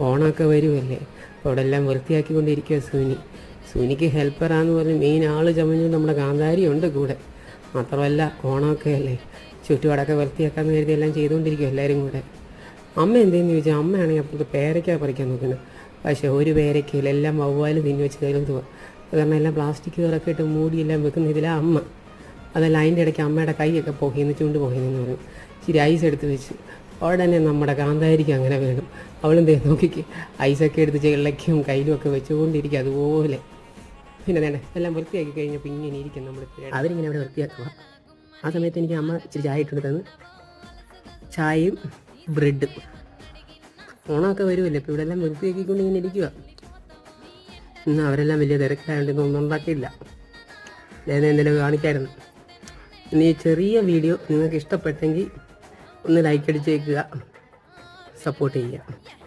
ഓണമൊക്കെ വരുമല്ലേ, അപ്പോൾ അവിടെ എല്ലാം വൃത്തിയാക്കിക്കൊണ്ടിരിക്കുക സൂനിക്ക് ഹെൽപ്പറാന്ന് പറഞ്ഞ് മെയിൻ ആൾ ചമഞ്ഞു നമ്മുടെ കാന്താരിയുണ്ട് കൂടെ. മാത്രമല്ല ഓണമൊക്കെ അല്ലേ, ചുറ്റുപാടൊക്കെ വൃത്തിയാക്കാമെന്ന് കരുതി എല്ലാം ചെയ്തുകൊണ്ടിരിക്കും എല്ലാവരും കൂടെ. അമ്മ എന്തെന്ന് ചോദിച്ചാൽ അമ്മയാണെങ്കിൽ അപ്പോഴത്തെ പേരയ്ക്ക പറിക്കാൻ നോക്കുന്നത്. പക്ഷേ ഒരു പേരയ്ക്കയില്ല, എല്ലാം വവ്വാലും തിന്നു വെച്ച് കരുതുക. കാരണം എല്ലാം പ്ലാസ്റ്റിക് കവറൊക്കെ ഇട്ട് മൂടിയെല്ലാം വെക്കുന്ന ഇതിലാണ് അമ്മ. അതല്ല അതിൻ്റെ ഇടയ്ക്ക് അമ്മയുടെ കൈയൊക്കെ പുകയുന്നു, ചുണ്ട് പുകയുന്നെന്ന് പറഞ്ഞു. ഇച്ചിരി ഐസ് എടുത്ത് വെച്ച് ഉടനെ നമ്മുടെ കാന്താരിക്ക് അങ്ങനെ വേണം. അവളെന്തേ നോക്കിക്ക് ഐസൊക്കെ എടുത്ത് ചെള്ളയ്ക്കും കയ്യിലും ഒക്കെ വെച്ചുകൊണ്ടിരിക്കുക അതുപോലെ. പിന്നെ വേണ്ട എല്ലാം വൃത്തിയാക്കി കഴിഞ്ഞപ്പോൾ ഇങ്ങനെ ഇരിക്കും നമ്മൾ. അവരിങ്ങനെ അവിടെ വൃത്തിയാക്കുക. ആ സമയത്ത് എനിക്ക് അമ്മ ഇച്ചിരി ചായ ഇട്ട് തന്ന്, ചായയും ബ്രെഡും. ഓണമൊക്കെ വരുമല്ലേ, ഇപ്പോൾ ഇവിടെ എല്ലാം വൃത്തിയാക്കിക്കൊണ്ട് ഇങ്ങനെ ഇരിക്കുക. ഇന്ന് അവരെല്ലാം വലിയ തിരക്കായതുകൊണ്ട് ഒന്നും ഉണ്ടാക്കിയില്ല, എന്തെങ്കിലും കാണിക്കായിരുന്നു. ഇനി ഈ ചെറിയ വീഡിയോ നിങ്ങൾക്ക് ഇഷ്ടപ്പെട്ടെങ്കിൽ ഒന്ന് ലൈക്ക് അടിച്ചേക്കുക, സപ്പോർട്ട് ചെയ്യുക.